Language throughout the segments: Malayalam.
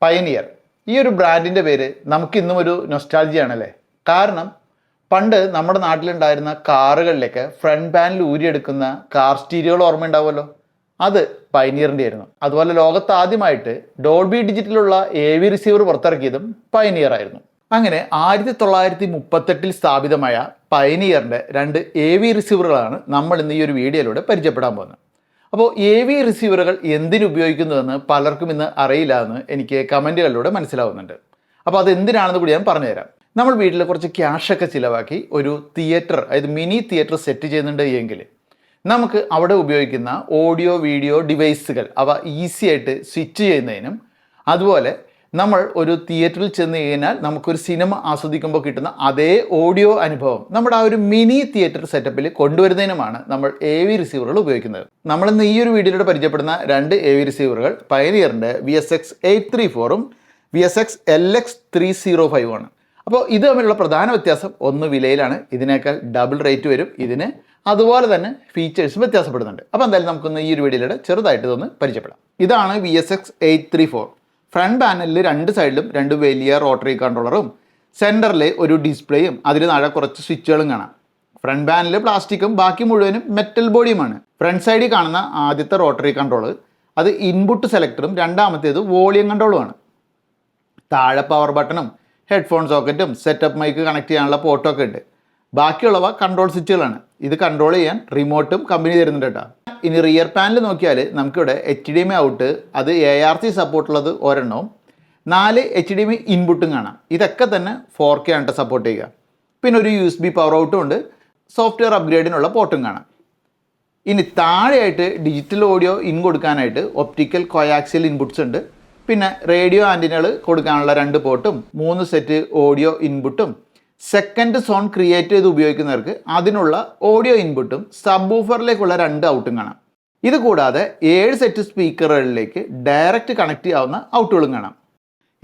പയനിയർ ഈ ഒരു ബ്രാൻഡിൻ്റെ പേര് നമുക്കിന്നും ഒരു നൊസ്റ്റാൾജിയാണല്ലേ. കാരണം പണ്ട് നമ്മുടെ നാട്ടിലുണ്ടായിരുന്ന കാറുകളിലേക്ക് ഫ്രണ്ട് പാനൽ ഊരിയെടുക്കുന്ന കാർ സ്റ്റീരിയോകൾ ഓർമ്മ ഉണ്ടാവുമല്ലോ, അത് പയനിയറിൻ്റെ ആയിരുന്നു. അതുപോലെ ലോകത്ത് ആദ്യമായിട്ട് ഡോൾബി ഡിജിറ്റലുള്ള AV റിസീവർ പുറത്തിറക്കിയതും പയനിയർ ആയിരുന്നു. അങ്ങനെ 1938 സ്ഥാപിതമായ പയനിയറിൻ്റെ 2 AV റിസീവറുകളാണ് നമ്മൾ ഇന്ന് ഈ ഒരു വീഡിയോയിലൂടെ പരിചയപ്പെടാൻ പോകുന്നത്. അപ്പോൾ AV റിസീവറുകൾ എന്തിനു ഉപയോഗിക്കുന്നുവെന്ന് പലർക്കും ഇന്ന് അറിയില്ല എന്ന് എനിക്ക് കമൻറ്റുകളിലൂടെ മനസ്സിലാവുന്നുണ്ട്. അപ്പോൾ അത് എന്തിനാണെന്ന് കൂടി ഞാൻ പറഞ്ഞുതരാം. നമ്മൾ വീട്ടിൽ കുറച്ച് ക്യാഷൊക്കെ ചിലവാക്കി ഒരു തിയേറ്റർ, അതായത് മിനി തിയേറ്റർ സെറ്റ് ചെയ്യുന്നുണ്ട് എങ്കിൽ നമുക്ക് അവിടെ ഉപയോഗിക്കുന്ന ഓഡിയോ വീഡിയോ ഡിവൈസുകൾ അവ ഈസി ആയിട്ട് സ്വിച്ച് ചെയ്യുന്നതിനും, അതുപോലെ നമ്മൾ ഒരു തിയേറ്ററിൽ ചെന്ന് കഴിഞ്ഞാൽ നമുക്കൊരു സിനിമ ആസ്വദിക്കുമ്പോൾ കിട്ടുന്ന അതേ ഓഡിയോ അനുഭവം നമ്മുടെ ആ ഒരു മിനി തിയേറ്റർ സെറ്റപ്പിൽ കൊണ്ടുവരുന്നതിനുമാണ് നമ്മൾ AV റിസീവറുകൾ ഉപയോഗിക്കുന്നത്. നമ്മളിന്ന് ഈ ഒരു വീഡിയോയിലൂടെ പരിചയപ്പെടുന്ന 2 AV റിസീവറുകൾ പയനിയറിൻ്റെ VSX 834ഉം VSX LX 305 ആണ്. അപ്പോൾ ഇത് തമ്മിലുള്ള പ്രധാന വ്യത്യാസം ഒന്ന് വിലയിലാണ്. ഇതിനേക്കാൾ ഡബിൾ റേറ്റ് വരും ഇതിന്. അതുപോലെ തന്നെ ഫീച്ചേഴ്സും വ്യത്യാസപ്പെടുന്നുണ്ട്. അപ്പോൾ എന്തായാലും നമുക്കൊന്ന് ഈ ഒരു വീഡിയോയിലൂടെ ചെറുതായിട്ട് ഇതൊന്ന് പരിചയപ്പെടാം. ഇതാണ് VSX 834. ഫ്രണ്ട് പാനലിൽ 2 സൈഡിലും 2 വലിയ റോട്ടറി കൺട്രോളറും സെൻറ്ററിൽ ഒരു ഡിസ്പ്ലേയും അതിൽ താഴെ കുറച്ച് സ്വിച്ചുകളും കാണാം. ഫ്രണ്ട് പാനലിൽ പ്ലാസ്റ്റിക്കും ബാക്കി മുഴുവനും മെറ്റൽ ബോഡിയുമാണ്. ഫ്രണ്ട് സൈഡിൽ കാണുന്ന ആദ്യത്തെ റോട്ടറി കൺട്രോൾ അത് ഇൻപുട്ട് സെലക്ടറും രണ്ടാമത്തേത് വോളിയം കൺട്രോളുമാണ്. താഴെ പവർ ബട്ടണും ഹെഡ്ഫോൺ സോക്കറ്റും സെറ്റപ്പ് മൈക്ക് കണക്ട് ചെയ്യാനുള്ള പോർട്ടൊക്കെ ഉണ്ട്. ബാക്കിയുള്ളവ കൺട്രോൾ സ്വിച്ചുകളാണ്. ഇത് കൺട്രോൾ ചെയ്യാൻ റിമോട്ടും കമ്പനി തരുന്നുണ്ട് കേട്ടോ. ഇനി റിയർ പാനൽ നോക്കിയാൽ നമുക്കിവിടെ HDMI ഔട്ട്, അത് ARC സപ്പോർട്ടുള്ളത് ഒരെണ്ണവും 4 HDMI ഇൻപുട്ടും കാണാം. ഇതൊക്കെ തന്നെ 4K ആണ് സപ്പോർട്ട് ചെയ്യുക. പിന്നെ ഒരു USB പവർ ഔട്ടും ഉണ്ട്. സോഫ്റ്റ്വെയർ അപ്ഗ്രേഡിനുള്ള പോർട്ടും കാണാം. ഇനി താഴെയായിട്ട് ഡിജിറ്റൽ ഓഡിയോ ഇൻ കൊടുക്കാനായിട്ട് ഒപ്റ്റിക്കൽ കോയാക്സിയൽ ഇൻപുട്ട്സ് ഉണ്ട്. പിന്നെ റേഡിയോ ആൻറ്റിനകൾ കൊടുക്കാനുള്ള 2 പോർട്ടും 3 സെറ്റ് ഓഡിയോ ഇൻപുട്ടും സെക്കൻഡ് സോൺ ക്രിയേറ്റ് ചെയ്ത് ഉപയോഗിക്കുന്നവർക്ക് അതിനുള്ള ഓഡിയോ ഇൻപുട്ടും സബ് ഊഫറിലേക്കുള്ള 2 ഔട്ടും കാണാം. ഇത് കൂടാതെ 7 സെറ്റ് സ്പീക്കറുകളിലേക്ക് ഡയറക്റ്റ് കണക്ട് ചെയ്യാവുന്ന ഔട്ടുകളും കാണാം.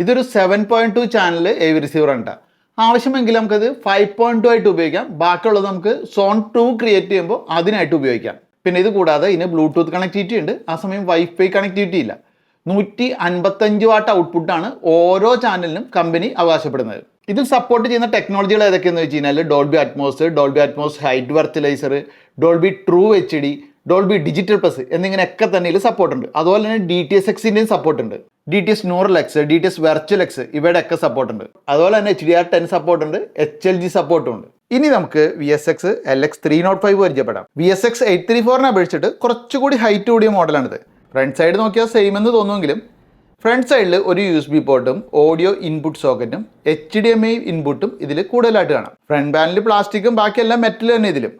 ഇതൊരു 7.2 ചാനൽ AV റിസീവർ ആണ്. ആവശ്യമെങ്കിൽ നമുക്കത് 5.2 ആയിട്ട് ഉപയോഗിക്കാം. ബാക്കിയുള്ളത് നമുക്ക് സോൺ 2 ക്രിയേറ്റ് ചെയ്യുമ്പോൾ അതിനായിട്ട് ഉപയോഗിക്കാം. പിന്നെ ഇത് കൂടാതെ ഇതിന് ബ്ലൂടൂത്ത് കണക്ടിവിറ്റി ഉണ്ട്. ആ സമയം വൈഫൈ കണക്ടിവിറ്റി ഇല്ല. 155 വാട്ട് ഔട്ട്പുട്ടാണ് ഓരോ ചാനലിനും കമ്പനി അവകാശപ്പെടുന്നത്. ഇതിൽ സപ്പോർട്ട് ചെയ്യുന്ന ടെക്നോളജികൾ ഏതൊക്കെയെന്ന് വെച്ച് കഴിഞ്ഞാൽ Dolby Atmos height virtualizer, Dolby true HD, Dolby digital plus എന്നിങ്ങനെയൊക്കെ തന്നെ ഇതിൽ സപ്പോർട്ടുണ്ട്. അതുപോലെ തന്നെ DTSXൻ്റെയും സപ്പോർട്ടുണ്ട്. DTS Neural X, DTS Virtual X ഇവയുടെ ഒക്കെ സപ്പോർട്ടുണ്ട്. അതുപോലെ തന്നെ HDR10 സപ്പോർട്ടുണ്ട്, HLG സപ്പോർട്ടും ഉണ്ട്. ഇനി നമുക്ക് VSX LX 305 പരിചയപ്പെടാം. VSX 834നെ അപേക്ഷിച്ചിട്ട് കുറച്ചുകൂടി ഹൈറ്റ് കൂടിയ മോഡലാണിത്. ഫ്രണ്ട് സൈഡ് നോക്കിയാൽ സെയിം എന്ന് തോന്നുമെങ്കിലും ഫ്രണ്ട് സൈഡിൽ ഒരു USB പോർട്ടും ഓഡിയോ ഇൻപുട്ട് സോക്കറ്റും HDMI ഇൻപുട്ടും ഇതിൽ കൂടുതലായിട്ട് കാണാം. ഫ്രണ്ട് പാനലിൽ പ്ലാസ്റ്റിക്കും ബാക്കിയെല്ലാം മെറ്റൽ തന്നെ ഇതിലും.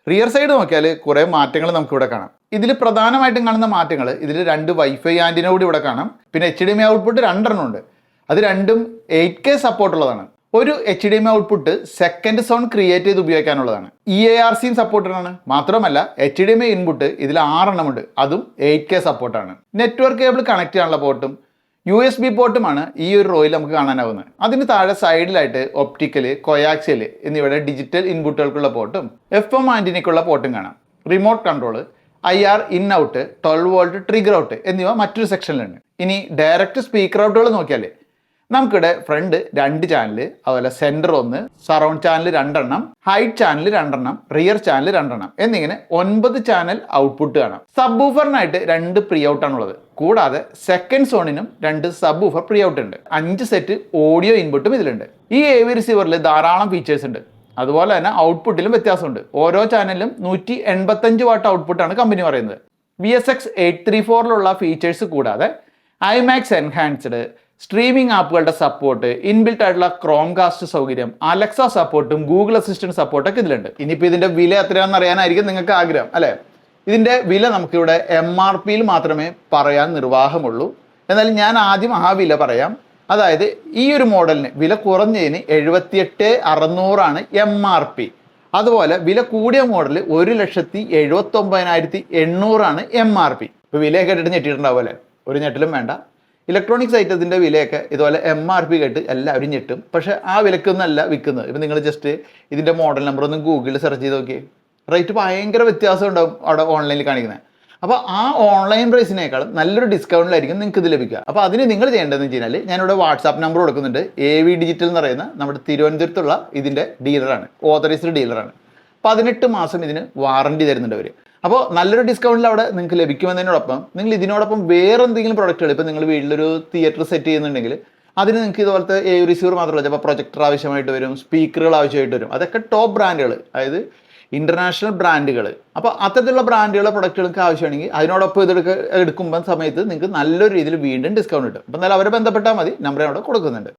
റിയർ സൈഡ് നോക്കിയാൽ കുറേ മാറ്റങ്ങൾ നമുക്കിവിടെ കാണാം. ഇതിൽ പ്രധാനമായിട്ടും കാണുന്ന മാറ്റങ്ങൾ ഇതിൽ 2 വൈഫൈ ആൻറ്റിന കൂടി ഇവിടെ കാണാം. പിന്നെ HDMI ഔട്ട്പുട്ട് 2 ഉണ്ട്. അത് രണ്ടും 8K സപ്പോർട്ടുള്ളതാണ്. ഒരു HDMI output second zone create ചെയ്ത് ഉപയോഗിക്കാനുള്ളതാണ്. EARC സപ്പോർട്ടാണ്. മാത്രമല്ല HDMI ഇൻപുട്ട് ഇതിൽ 6 ഉണ്ട്. അതും 8K സപ്പോർട്ടാണ്. നെറ്റ്വർക്ക് കേബിൾ കണക്ട് ചെയ്യാനുള്ള പോർട്ടും USB പോർട്ടുമാണ് ഈ ഒരു റോയിൽ നമുക്ക് കാണാനാവുന്നത്. അതിന് താഴെ സൈഡിലായിട്ട് ഒപ്റ്റിക്കൽ, കൊയാക്സിയൽ എന്നിവയുടെ ഡിജിറ്റൽ ഇൻപുട്ടുകൾക്കുള്ള പോർട്ടും FM ആൻറ്റിനയ്ക്കുള്ള പോർട്ടും കാണാം. Remote control, IR in out, 12 volt trigger out എന്നിവ മറ്റൊരു സെക്ഷനിലുണ്ട്. ഇനി ഡയറക്റ്റ് സ്പീക്കർ ഔട്ടുകൾ നോക്കിയാൽ നമുക്കിവിടെ ഫ്രണ്ട് 2 ചാനൽ, അതുപോലെ centre 1, surround channel 2 height channel 2 rear channel 2 എന്നിങ്ങനെ 9 ചാനൽ ഔട്ട്പുട്ട് കാണാം. സബ് ഊഫറിനായിട്ട് 2 പ്രീ ഔട്ടാണുള്ളത്. കൂടാതെ സെക്കൻഡ് സോണിനും 2 സബ് ഊഫർ പ്രീ ഔട്ട് ഉണ്ട്. 5 സെറ്റ് ഓഡിയോ ഇൻപുട്ടും ഇതിലുണ്ട്. ഈ AV റിസീവറിൽ ധാരാളം ഫീച്ചേഴ്സ് ഉണ്ട്. അതുപോലെ തന്നെ ഔട്ട്പുട്ടിലും വ്യത്യാസമുണ്ട്. ഓരോ ചാനലിലും 185 വാട്ട് ഔട്ട്പുട്ടാണ് കമ്പനി പറയുന്നത്. VSX 834ലുള്ള ഫീച്ചേഴ്സ് കൂടാതെ IMAX എൻഹാൻസ്ഡ്, സ്ട്രീമിംഗ് ആപ്പുകളുടെ സപ്പോർട്ട്, ഇൻബിൽട്ട് ആയിട്ടുള്ള ക്രോംകാസ്റ്റ് സൗകര്യം, അലക്സ സപ്പോർട്ടും ഗൂഗിൾ അസിസ്റ്റന്റ് സപ്പോർട്ടൊക്കെ ഇതിലുണ്ട്. ഇനിയിപ്പോൾ ഇതിൻ്റെ വില എത്രയാണെന്ന് അറിയാനായിരിക്കും നിങ്ങൾക്ക് ആഗ്രഹം അല്ലേ? ഇതിൻ്റെ വില നമുക്കിവിടെ MRPയിൽ മാത്രമേ പറയാൻ നിർവാഹമുള്ളൂ. എന്നാലും ഞാൻ ആദ്യം ആ വില പറയാം. അതായത് ഈ ഒരു മോഡലിന് വില കുറഞ്ഞതിന് 78,600 MRP. അതുപോലെ വില കൂടിയ മോഡൽ 1,79,800 MRP. ഇപ്പോൾ വിലയൊക്കെ കേട്ടിട്ട് ഞെട്ടിയിട്ടുണ്ടാവും അല്ലേ? ഒരു ഞെട്ടിലും വേണ്ട. ഇലക്ട്രോണിക്സ് ഐറ്റത്തിൻ്റെ വിലയൊക്കെ ഇതുപോലെ MRP കേട്ട് എല്ലാവരും ഞെട്ടും. പക്ഷേ ആ വിലക്കൊന്നല്ല വിൽക്കുന്നത്. ഇപ്പം നിങ്ങൾ ജസ്റ്റ് ഇതിൻ്റെ മോഡൽ നമ്പർ ഒന്ന് ഗൂഗിളിൽ സെർച്ച് ചെയ്ത് നോക്കിയേ. റേറ്റ് ഭയങ്കര വ്യത്യാസം ഉണ്ടാവും അവിടെ ഓൺലൈനിൽ കാണിക്കുന്നത്. അപ്പോൾ ആ ഓൺലൈൻ പ്രൈസിനേക്കാളും നല്ലൊരു ഡിസ്കൗണ്ടിലായിരിക്കും നിങ്ങൾക്ക് ഇത് ലഭിക്കുക. അപ്പോൾ അതിന് നിങ്ങൾ ചെയ്യേണ്ടതെന്ന് വെച്ച് കഴിഞ്ഞാൽ ഞാനിവിടെ വാട്സാപ്പ് നമ്പർ കൊടുക്കുന്നുണ്ട്. AV ഡിജിറ്റൽ എന്ന് പറയുന്ന നമ്മുടെ തിരുവനന്തപുരത്തുള്ള ഇതിൻ്റെ ഡീലറാണ്, ഓതറൈസ്ഡ് ഡീലറാണ്. 18 മാസം ഇതിന് വാറണ്ടി തരുന്നുണ്ട് അവർ. അപ്പോൾ നല്ലൊരു ഡിസ്കൗണ്ടിൽ അവിടെ നിങ്ങൾക്ക് ലഭിക്കുമെന്നതിനോടൊപ്പം നിങ്ങൾ ഇതിനോടൊപ്പം വേറെ എന്തെങ്കിലും പ്രൊഡക്റ്റുകൾ, ഇപ്പോൾ നിങ്ങൾ വീട്ടിലൊരു തിയേറ്റർ സെറ്റ് ചെയ്യുന്നുണ്ടെങ്കിൽ അതിന് നിങ്ങൾക്ക് ഇതുപോലത്തെ റിസീവർ മാത്രമല്ല, ചിലപ്പോൾ പ്രൊജക്ടർ ആവശ്യമായിട്ട് വരും, സ്പീക്കറുകൾ ആവശ്യമായിട്ട് വരും. അതൊക്കെ ടോപ്പ് ബ്രാൻഡുകൾ, അതായത് ഇൻ്റർനാഷണൽ ബ്രാൻഡുകൾ. അപ്പോൾ അത്തരത്തിലുള്ള ബ്രാൻഡുകളുടെ പ്രൊഡക്റ്റുകൾക്ക് ആവശ്യമാണെങ്കിൽ അതിനോടൊപ്പം എടുക്കുമ്പോൾ സമയത്ത് നിങ്ങൾക്ക് നല്ലൊരു രീതിയിൽ വീണ്ടും ഡിസ്കൗണ്ട് കിട്ടും. അപ്പോൾ എന്തായാലും അവരെ ബന്ധപ്പെട്ടാൽ മതി, നമ്പർ അവിടെ കൊടുക്കുന്നുണ്ട്.